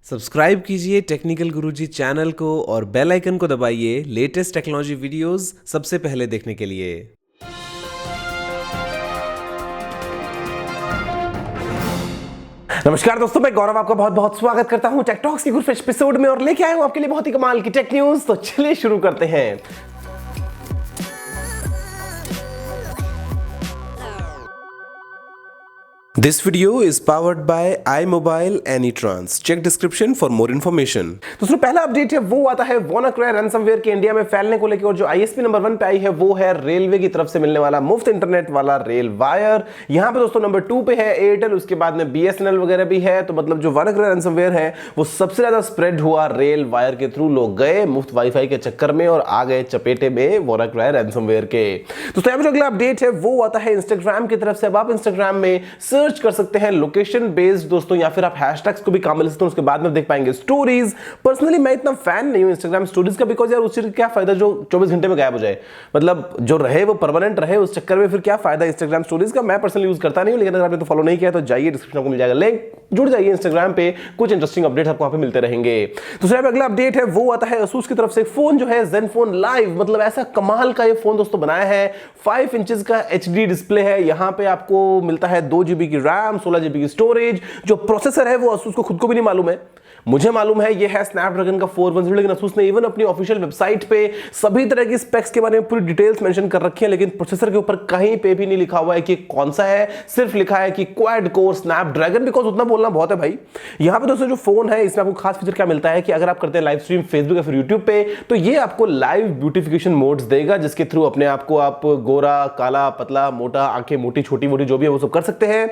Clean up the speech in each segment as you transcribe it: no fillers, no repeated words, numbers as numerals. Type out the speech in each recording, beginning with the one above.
Subscribe कीजिए technical गुरुजी channel को और बेल आइकन को दबाइए लेटेस्ट टेक्नोलॉजी वीडियोस सबसे पहले देखने के लिए। नमस्कार दोस्तों, मैं गौरव आपका बहुत बहुत स्वागत करता हूं टेक टॉक्स के कुछ एपिसोड में और लेके आया हूं आपके लिए बहुत ही कमाल की टेक न्यूज। तो चलिए शुरू करते हैं। This video is powered by iMobile AnyTrans. Check description for more information. दोस्तों पहला अपडेट है वो आता है WannaCry रैनसमवेयर के इंडिया में फैलने को लेकर और जो ISP नंबर 1 पे आई है वो है रेलवे की तरफ से मिलने वाला मुफ्त इंटरनेट वाला रेल वायर। यहां पे दोस्तों नंबर 2 पे है एयरटेल, उसके बाद में BSNL वगैरह भी है। तो मतलब जो WannaCry रैनसमवेयर है वो सबसे ज्यादा स्प्रेड हुआ रेल वायर के थ्रू। लोग गए मुफ्त वाईफाई के चक्कर में और आ गए चपेटे में WannaCry रैनसमवेयर के। दोस्तों यहां पे जो अगला अपडेट है वो आता है इंस्टाग्राम की तरफ से। अब आप इंस्टाग्राम में सर्च कर सकते हैं लोकेशन बेस्ड दोस्तों, या फिर आप हैशटैग्स को भी काम मिल सकते हैं। उसके बाद में देख पाएंगे स्टोरीज। पर्सनली मैं इतना फैन नहीं हूं इंस्टाग्राम स्टोरीज का, बिकॉज यार उससे क्या फायदा जो 24 घंटे में गायब हो जाए। मतलब जो रहे वो परमानेंट रहे, उस चक्कर में फिर क्या फायदा इंस्टाग्राम स्टोरीज का। मैं पर्सनली यूज करता नहीं हूं, लेकिन अगर आपने तो फॉलो नहीं किया तो जाइए, डिस्क्रिप्शन आपको मिल जाएगा लिंक, जुड़ जाइए इंस्टाग्राम पे। कुछ इंटरेस्टिंग अपडेट आपको वहां पे मिलते रहेंगे। दूसरा अगला अपडेट है वो आता है Asus की तरफ से। फोन जो है ZenFone Live, मतलब ऐसा कमाल का ये फोन दोस्तों बनाया है। 5 इंचेस का HD डिस्प्ले है। यहां पे आपको मिलता है 2 GB की रैम, 16 GB की स्टोरेज। जो प्रोसेसर है वो Asus को खुद को भी नहीं मालूम है, मुझे मालूम है ये है स्नैपड्रैगन का 410, लेकिन Asus ने इवन अपनी ऑफिशियल वेबसाइट पे सभी तरह की स्पेक्स के बारे में पूरी डिटेल्स मेंशन कर रखी है, लेकिन प्रोसेसर के ऊपर कहीं पे भी नहीं लिखा हुआ है कि कौन सा है। सिर्फ लिखा है कि क्वाड कोर स्नैपड्रैगन, बिकॉज उतना बोलना बहुत है भाई। यहां पे दोस्तों जो फोन है इसमें आपको खास फीचर क्या मिलता है कि अगर आप करते हैं लाइव स्ट्रीम फेसबुक या फिर यूट्यूब पे, तो ये आपको लाइव ब्यूटिफिकेशन मोड्स देगा, जिसके थ्रू अपने आप को आप गोरा, काला, पतला, मोटा, आंखें मोटी, छोटी मोटी जो भी है वो सब कर सकते हैं।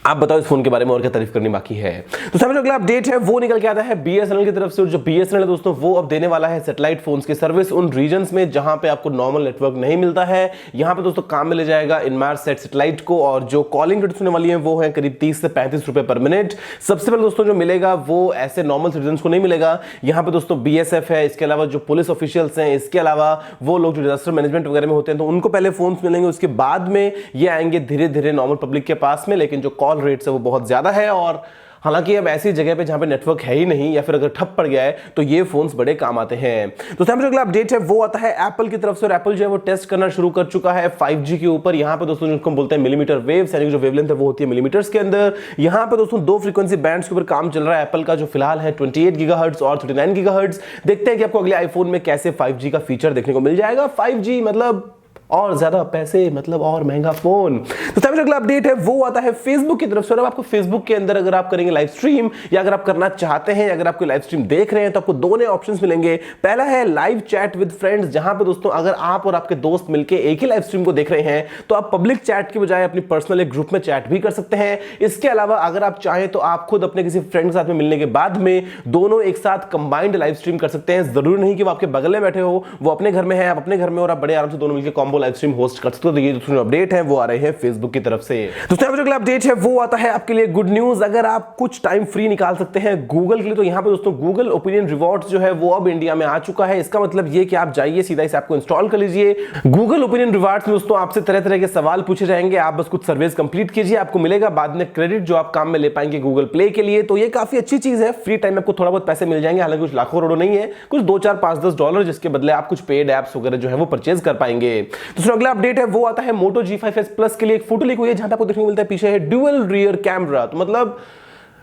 आप बताओ इस फोन के बारे में और क्या तारीफ करनी बाकी है। तो सामने जो अगला अपडेट है वो निकल के आता है BSNL की तरफ से। और जो BSNL है दोस्तों वो अब देने वाला है सैटेलाइट फोन्स की सर्विस उन रीजन्स में जहां पे आपको नॉर्मल नेटवर्क नहीं मिलता है। यहां पे दोस्तों काम में ले जाएगा इनमारसेट सैटेलाइट को, और जो कॉलिंग रेट्स होने वाली है वो है करीब 30 से 35 रुपए पर मिनट। सबसे पहले दोस्तों जो मिलेगा वो ऐसे नॉर्मल सिटीजन्स को नहीं मिलेगा। यहां पे दोस्तों BSF है, इसके अलावा जो पुलिस ऑफिशियल्स हैं, इसके अलावा वो लोग जो डिजास्टर मैनेजमेंट वगैरह में होते हैं, तो उनको पहले फोन्स मिलेंगे। उसके बाद में ये आएंगे धीरे धीरे नॉर्मल पब्लिक के पास में। लेकिन जो कॉल रेट्स है वो बहुत ज्यादा है, और हालांकि अब ऐसी जगह पे जहां पे नेटवर्क है ही नहीं या फिर अगर ठप पड़ गया है तो ये फोन्स बड़े काम आते हैं। तो जो अगला अपडेट है वो आता है एप्पल की तरफ से। और एप्पल जो है वो टेस्ट करना शुरू कर चुका है 5G के ऊपर। यहां पे दोस्तों जिसको हम बोलते हैं मिलीमीटर वेव्स, यानी जो वेवलेंथ है वो होती है मिलीमीटर्स के अंदर। यहां पे दोस्तों 2 फ्रीक्वेंसी बैंड्स के ऊपर काम चल रहा है एप्पल का, जो फिलहाल है 28 गीगाहर्ट्ज और 39 गीगाहर्ट्ज। देखते हैं कि आपको अगले आईफोन में कैसे 5G का फीचर देखने को मिल जाएगा। 5G मतलब और ज्यादा पैसे, मतलब और महंगा फोन। तो सबसे अगला अपडेट है वो आता है फेसबुक की तरफ से। और अब आपको फेसबुक के अंदर अगर आप करेंगे लाइव स्ट्रीम, या अगर आप करना चाहते हैं, अगर आपको लाइव स्ट्रीम देख रहे हैं, तो आपको 2 नए ऑप्शंस मिलेंगे। पहला है लाइव चैट विद फ्रेंड्स, जहां पे दोस्तों अगर आप और आपके दोस्त मिलकर एक ही लाइव स्ट्रीम को देख रहे हैं तो आप पब्लिक चैट की बजाय अपनी पर्सनल एक ग्रुप में चैट भी कर सकते हैं। इसके अलावा अगर आप चाहें तो आप खुद अपने किसी फ्रेंड के साथ में मिलने के बाद में दोनों एक साथ कंबाइंड लाइव स्ट्रीम कर सकते हैं। जरूरी नहीं कि वो आपके बगल में बैठे हो, वो अपने घर में है, आप अपने घर में, और आप बड़े आराम से दोनों मिलकर कॉम्बो लाइव स्ट्रीम होस्ट कर। तो ये जो अपडेट है वो आ रहे हैं फेसबुक की तरफ से। दोस्तों जो अगला अपडेट है वो आता है आपके लिए गुड न्यूज। अगर आप कुछ टाइम फ्री निकाल सकते हैं गूगल के लिए, तो यहां पे दोस्तों गूगल ओपिनियन रिवॉर्ड्स जो है वो अब इंडिया में आ चुका है। इसका मतलब ये कि आप जाइए सीधा इस ऐप को इंस्टॉल कर लीजिए। गूगल ओपिनियन रिवॉर्ड्स में दोस्तों आपसे तरह तरह के सवाल पूछे जाएंगे, आप बस कुछ सर्वेस कंप्लीट कीजिए, आपको मिलेगा बाद में क्रेडिट जो आप काम में ले पाएंगे गूगल प्ले के लिए। तो ये काफी अच्छी चीज है। फ्री टाइम में आपको थोड़ा बहुत पैसे मिल जाएंगे, हालांकि कुछ लाखों करोड़ों नहीं है, कुछ 2, 4, 5, $10, जिसके बदले आप कुछ पेड एप्स वगैरह जो है वो परचेज कर पाएंगे। दूसरा अगला अपडेट है वो आता है मोटो G5s Plus के लिए। एक फोटो लीक हुई है जहां पे आपको देखने को मिलता है पीछे है ड्यूअल रियर कैमरा। तो मतलब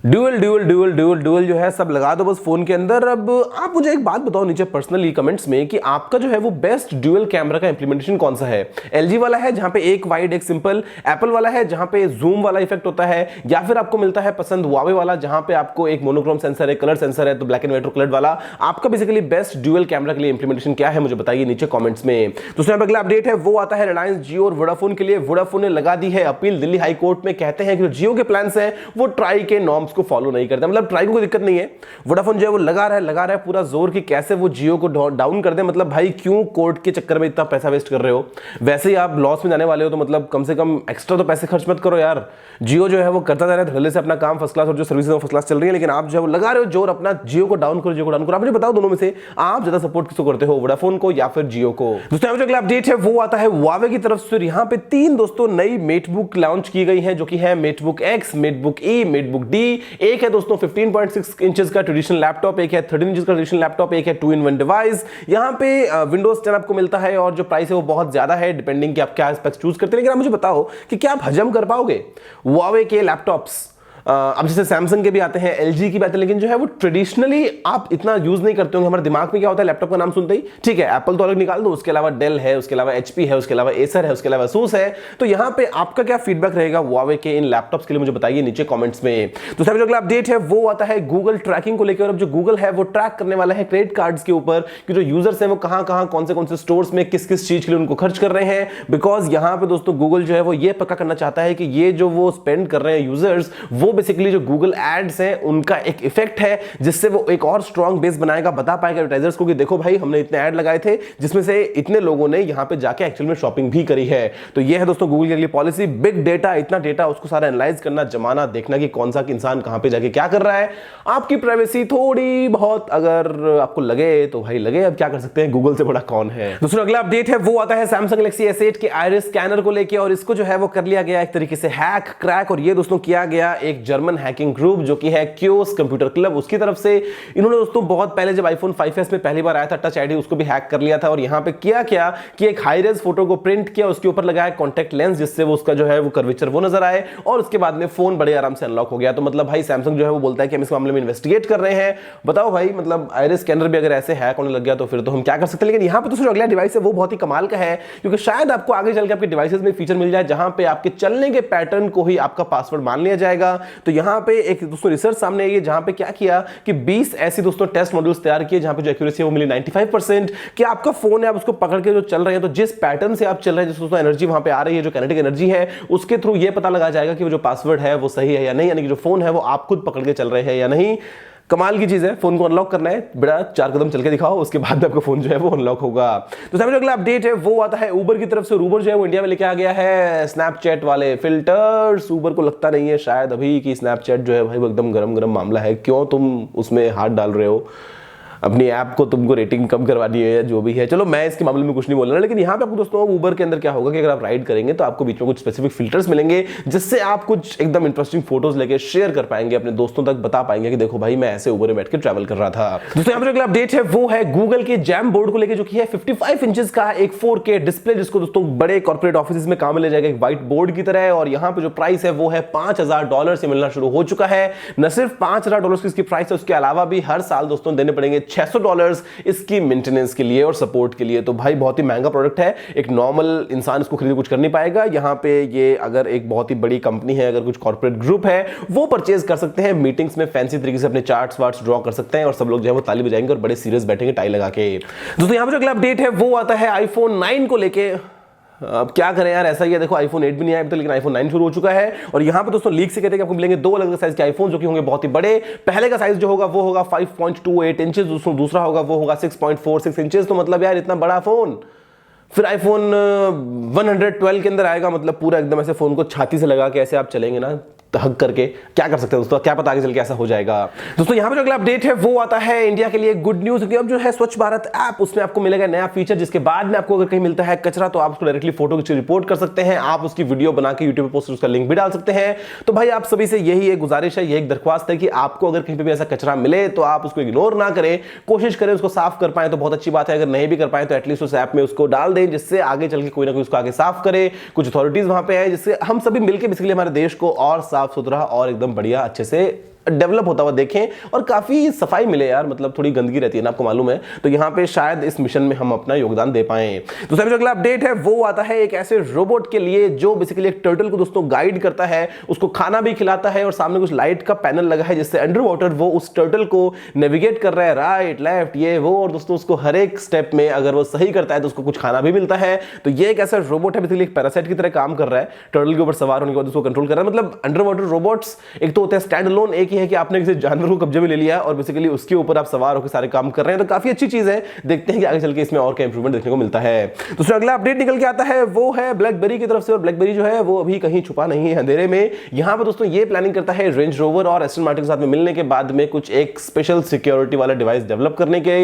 ड्यूअल जो है सब लगा दो बस फोन के अंदर। अब आप मुझे एक बात बताओ नीचे पर्सनली कमेंट्स में कि आपका जो है वो बेस्ट ड्यूअल कैमरा का इंप्लीमेंटेशन कौन सा है। LG वाला है जहां पे एक वाइड एक सिंपल, एप्पल वाला है जहां पे जूम वाला इफेक्ट होता है, या फिर आपको मिलता है पसंद Huawei वाला जहां पे आपको एक मोनोक्रोम सेंसर है, कलर सेंसर है, तो ब्लैक एंड व्हाइट और कलर वाला। आपका बेसिकली बेस्ट ड्यूअल कैमरा के लिए इंप्लीमेंटेशन क्या है मुझे बताइए नीचे कमेंट्स में। दूसरा अगला अपडेट है वो आता है रिलायंस जियो और वोडाफोन के लिए। वोडाफोन ने लगा दी है अपील दिल्ली हाई कोर्ट में। कहते हैं कि जो जियो के प्लान्स हैं वो ट्राई के नॉर्म्स को फॉलो नहीं करते। मतलब ट्राई को कोई दिक्कत नहीं है, वोडाफोन जो है वो लगा रहा है पूरा जोर कि कैसे वो जियो को डाउन कर दे। मतलब भाई क्यों कोर्ट के चक्कर में इतना पैसा वेस्ट कर रहे हो, वैसे ही आप लॉस में जाने वाले हो, तो मतलब कम से कम एक्स्ट्रा तो पैसे खर्च मत करो यार। जियो जो है वो करता जा रहा है धड़ल्ले से अपना काम फर्स्ट क्लास, और जो सर्विसेज फर्स्ट क्लास चल रही है, लेकिन आप जो है वो लगा रहे हो जोर अपना जियो को डाउन करो, जियो को डाउन करो। आप मुझे बताओ दोनों में से आप ज्यादा सपोर्ट किसको करते हो, वोडाफोन को या फिर जियो को। दोस्तों जो अगला अपडेट है वो आता है Huawei की तरफ से। यहाँ पे 3 दोस्तों नई मेटबुक लॉन्च की गई है, जो कि है मेटबुक X, मेटबुक E, मेटबुक D। एक है दोस्तों 15.6 इंचेस का ट्रेडिशनल लैपटॉप, एक है 13 इंचेस का ट्रेडिशनल लैपटॉप, एक है 2-in-1 डिवाइस। यहां पे विंडोज 10 आपको मिलता है और जो प्राइस है वो बहुत ज्यादा है, डिपेंडिंग कि आप क्या स्पेक्स चूज करते हैं। लेकिन आप मुझे बताओ कि क्या आप हजम कर पाओगे Huawei के लैपटॉप्स? अब जैसे सैमसंग के भी आते हैं, एलजी की भी आते हैं, लेकिन जो है वो ट्रेडिशनली आप इतना यूज नहीं करते होंगे। हमारे दिमाग में क्या होता है लैपटॉप का नाम सुनते ही, ठीक है एप्पल तो अलग निकाल दो, उसके अलावा डेल है, उसके अलावा एचपी है, उसके अलावा एसर है, उसके अलावा असूस है। तो यहां पे आपका क्या फीडबैक रहेगा Huawei के इन लैपटॉप्स के लिए, मुझे बताइए नीचे कमेंट्स में। तो सबसे अगला अपडेट है वो आता है गूगल ट्रैकिंग को लेकर। और अब जो गूगल है वो ट्रैक करने वाला है क्रेडिट कार्ड्स के ऊपर कि जो यूजर्स हैं वो कहां कहां कौन से स्टोर्स में किस किस चीज के लिए उनको खर्च कर रहे हैं। बिकॉज यहां पे दोस्तों गूगल जो है वो ये पक्का करना चाहता है कि ये जो वो स्पेंड कर रहे हैं यूजर्स, वो बेसिकली जो गूगल एड्स हैं उनका एक इफेक्ट है, जिससे वो एक और स्ट्रॉन्ग बेस बनाएगा, बता पाएगा एडवर्टाइजर्स को कि देखो भाई हमने इतने ऐड लगाए थे जिसमें से इतने लोगों ने यहां पे जाके एक्चुअल में शॉपिंग भी करी है। तो ये है दोस्तों गूगल के लिए पॉलिसी, बिग डेटा, इतना डेटा उसको सारा एनालाइज करना, जमाना, देखना कि कौन सा इंसान कहां पे जाके क्या कर रहा है। आपकी प्राइवेसी थोड़ी बहुत अगर आपको लगे तो भाई लगे, अब क्या कर सकते हैं, गूगल से बड़ा कौन है। दूसरा अगला अपडेट है वो आता है Samsung Galaxy S8 के आइरिस स्कैनर को लेके। और इसको जो है वो कर लिया गया एक तरीके से हैक क्रैक, और ये दोस्तों किया गया एक जर्मन हैकिंग ग्रुप जो कि है क्योस कंप्यूटर क्लब, उसकी तरफ से। इन्होंने दोस्तों बहुत पहले जब आईफोन 5s में पहली बार आया था टच आईडी, उसको भी हैक कर लिया था। और यहां पे किया क्या कि एक हाई रेज फोटो को प्रिंट किया, उसके ऊपर लगाया कॉन्टैक्ट लेंस, जिससे वो उसका जो है वो कर्वेचर वो नजर आए, और उसके बाद में फोन बड़े आराम से अनलॉक हो गया। तो मतलब भाई सैमसंग जो है वो बोलता है कि हम इस मामले में इन्वेस्टिगेट कर रहे हैं। बताओ भाई, मतलब आइरिस स्कैनर भी अगर ऐसे हैक होने लग गया तो फिर तो हम क्या कर सकते हैं। लेकिन यहां पे जो अगला डिवाइस है वो बहुत ही कमाल का है, क्योंकि शायद आपको आगे चल के आपके डिवाइसेस में फीचर मिल जाए जहां पे आपके चलने के पैटर्न को ही आपका पासवर्ड मान लिया जाएगा। तो यहां पे एक दोस्तों रिसर्च सामने आई है जहां पे क्या किया कि 20 ऐसी दोस्तों टेस्ट मॉड्यूल्स तैयार किए जहां पे जो एक्यूरेसी है वो मिली 95%। कि आपका फोन है, आप उसको पकड़ के जो चल रहे हैं तो जिस पैटर्न से आप चल रहे हैं, जिस दोस्तों एनर्जी वहां पे आ रही है, जो काइनेटिक एनर्जी है, उसके थ्रू ये पता लगा जाएगा कि वो जो पासवर्ड है वो सही है या नहीं, यानी कि जो फोन है वो आप खुद पकड़ के चल रहे हैं या नहीं। कमाल की चीज है। फोन को अनलॉक करना है, बड़ा 4 कदम चल के दिखाओ, उसके बाद आपका फोन जो है वो अनलॉक होगा। तो सबसे अगला अपडेट है वो आता है उबर की तरफ से। उबर जो है वो इंडिया में लेके आ गया है स्नैपचैट वाले फिल्टर्स। उबर को लगता नहीं है शायद अभी कि स्नैपचैट जो है भाई वो एकदम गरम गरम मामला है, क्यों तुम उसमें हाथ डाल रहे हो, अपनी ऐप को तुमको रेटिंग कम करवानी है या जो भी है। चलो मैं इसके मामले में कुछ नहीं बोल रहा, लेकिन यहाँ पे आपको दोस्तों उबर के अंदर क्या होगा कि अगर आप राइड करेंगे तो आपको बीच में कुछ स्पेसिफिक फिल्टर्स मिलेंगे, जिससे आप कुछ एकदम इंटरेस्टिंग फोटोज लेके शेयर कर पाएंगे, अपने दोस्तों तक बता पाएंगे कि देखो भाई मैं ऐसे उबर में बैठ के ट्रैवल कर रहा था। दोस्तों यहाँ पर अगला अपडेट है वो है गूगल के जैम बोर्ड को लेकर, जो कि है 55 इंचेस का एक 4K डिस्प्ले, जिसको दोस्तों बड़े कॉर्पोरेट ऑफिस में काम में ले जाएगा एक व्हाइट बोर्ड की तरह। और यहाँ पे जो प्राइस है वो है $5000 से मिलना शुरू हो चुका है। न सिर्फ $5000 की इसकी प्राइस है, उसके अलावा भी हर साल दोस्तों देने पड़ेंगे $600 इसकी मेंटेनेंस के लिए और सपोर्ट के लिए। तो भाई बहुत ही महंगा प्रोडक्ट है, एक नॉर्मल इंसान इसको खरीद कुछ कर नहीं पाएगा। यहां पे ये अगर एक बहुत ही बड़ी कंपनी है, अगर कुछ कॉर्पोरेट ग्रुप है, वो परचेज कर सकते हैं, मीटिंग्स में फैंसी तरीके से अपने चार्ट्स वार्ट्स ड्रॉ कर सकते हैं और सब लोग जो है वो ताली बजाएंगे और बड़े सीरियस बैठेंगे टाई लगा के। दोस्तों यहां पर जो अगला अपडेट है वो आता है आईफोन 9 को लेके। अब क्या करें यार, ऐसा ही है, देखो आईफोन 8 भी नहीं आया तो, लेकिन आईफोन 9 शुरू हो चुका है। और यहां पे दोस्तों लीक से कहते हैं कि आपको मिलेंगे 2 अलग अलग साइज के आईफोन, जो कि होंगे बहुत ही बड़े। पहले का साइज जो होगा वो होगा 5.28 इंचेस, दूसरा होगा वो होगा 6.46 इंचेस। तो मतलब यार इतना बड़ा फोन, फिर आईफोन 112 के अंदर आएगा, मतलब पूरा एकदम ऐसे फोन को छाती से लगा के ऐसे आप चलेंगे ना हक करके, क्या कर सकते हैं दोस्तों, क्या पता आगे चल के ऐसा हो जाएगा। दोस्तों यहां पे जो अगला अपडेट है वो आता है इंडिया के लिए गुड न्यूज, क्योंकि अब जो है स्वच्छ भारत ऐप, उसमें आपको मिलेगा नया फीचर, जिसके बाद में आपको अगर कहीं मिलता है कचरा तो आप उसको डायरेक्टली फोटो खींच रिपोर्ट कर सकते हैं, आप उसकी वीडियो बना के यूट्यूब पे पोस्ट, उसका लिंक भी डाल सकते हैं। तो भाई आप सभी से यही एक गुजारिश है, यही एक दरख्वास्त है कि आपको अगर कहीं पे भी ऐसा कचरा मिले तो आप उसको इग्नोर ना करें, कोशिश करें उसको साफ कर पाए तो बहुत अच्छी बात है, अगर नहीं भी कर पाए तो एटलीस्ट उस ऐप में उसको डाल दें, जिससे आगे चल के कोई ना कोई उसको आगे साफ करे। कुछ अथॉरिटीज वहां पे है, जिससे हम सभी मिलकर बेसिकली हमारे देश को और साफ सुथरा और एकदम बढ़िया अच्छे से डेवलप होता हुआ देखें और काफी सफाई मिले यार, मतलब थोड़ी गंदगी रहती है ना, आपको मालूम है। तो यहां पे शायद इस मिशन में हम अपना योगदान दे पाएं। तो सबसे अगला अपडेट है वो आता है एक ऐसे रोबोट के लिए जो बेसिकली एक टर्टल को दोस्तों गाइड करता है, उसको खाना भी खिलाता है और सामने कुछ लाइट का पैनल लगा है, जिससे अंडर वाटर वो उस टर्टल को नेविगेट कर रहा है, राइट लेफ्ट ये वो, और दोस्तों उसको हर एक स्टेप में अगर वो सही करता है तो उसको कुछ खाना भी मिलता है। तो ये एक ऐसा रोबोट है, बेसिकली एक पैरासाइट की तरह काम कर रहा है, टर्टल के ऊपर सवार होने के बाद उसको कंट्रोल कर रहा है। मतलब अंडर वाटर रोबोट्स एक तो होते हैं स्टैंड अलोन, एक ही है कि आपने किसी जानवर को कब्जे में ले लिया और बेसिकली उसके ऊपर आप सवार होकर सारे काम कर रहे हैं। तो काफी अच्छी चीज है, देखते हैं कि आगे चल के इसमें और क्या इंप्रूवमेंट देखने को मिलता है। दूसरा अगला अपडेट निकल के आता है वो है ब्लैकबेरी की तरफ से, और ब्लैकबेरी जो है वो अभी कहीं छुपा नहीं है अंधेरे में। यहां पर दोस्तों ये प्लानिंग करता है रेंज रोवर और एस्टन मार्टिन के साथ में मिलने के बाद में कुछ एक स्पेशल सिक्योरिटी वाला डिवाइस डेवलप करने के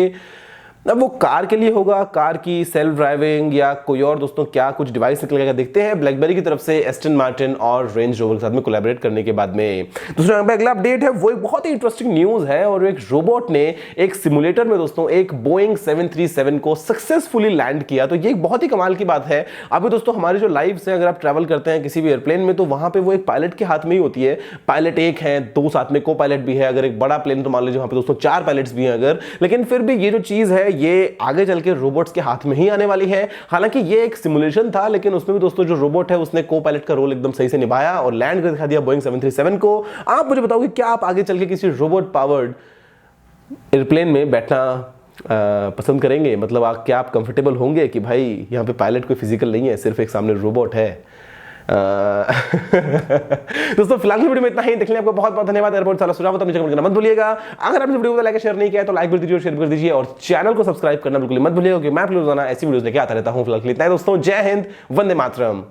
अब वो कार के लिए होगा, कार की सेल्फ ड्राइविंग या कोई और दोस्तों क्या कुछ डिवाइस निकलेगा देखते हैं ब्लैकबेरी की तरफ से एस्टन मार्टिन और रेंज रोवर के साथ में कोलैबोरेट करने के बाद में। दोस्तों यहाँ पे अगला अपडेट है वो एक बहुत ही इंटरेस्टिंग न्यूज है और एक रोबोट ने एक सिमुलेटर में दोस्तों एक बोइंग 737 को सक्सेसफुली लैंड किया। तो ये एक बहुत ही कमाल की बात है। अभी दोस्तों हमारी जो लाइव्स है, अगर आप ट्रैवल करते हैं किसी भी एयरप्लेन में तो वहां पे वो एक पायलट के हाथ में ही होती है। पायलट एक है, दो साथ में को पायलट भी है। अगर एक बड़ा प्लेन तो मान लीजिए वहां पे दोस्तों 4 पायलट्स भी हैं अगर, लेकिन फिर भी ये जो चीज है ये आगे चल के रोबोट्स के हाथ में ही आने वाली है। हालांकि ये एक सिमुलेशन था लेकिन उसमें भी दोस्तों जो रोबोट है उसने को पायलट का रोल एकदम सही से निभाया और लैंड कर दिखा दिया बोइंग 737 को। आप मुझे बताओगे क्या आप आगे चल के किसी रोबोट पावर्ड एयरप्लेन में बैठना पसंद करेंगे? मतलब क्या आप कंफर्टेबल होंगे कि भाई यहाँ पे पायलट कोई फिजिकल नहीं है, सिर्फ एक सामने रोबोट है? दोस्तों फिलहाल की वीडियो में इतना ही। देखने आपको बहुत बहुत धन्यवाद। एयरपोर्ट सारा सुझाव तो नीचे कमेंट करना मत भूलिएगा। अगर आपने वीडियो को लाइक शेयर नहीं किया तो लाइक कर दीजिए और शेयर कर दीजिए और चैनल को सब्सक्राइब करना बिल्कुल मत भूलिएगा क्योंकि मैं रोजाना ऐसी वीडियोस लेके आता रहता हूं। फिलहाल के लिए इतना ही दोस्तों। जय हिंद, वंदे मातरम।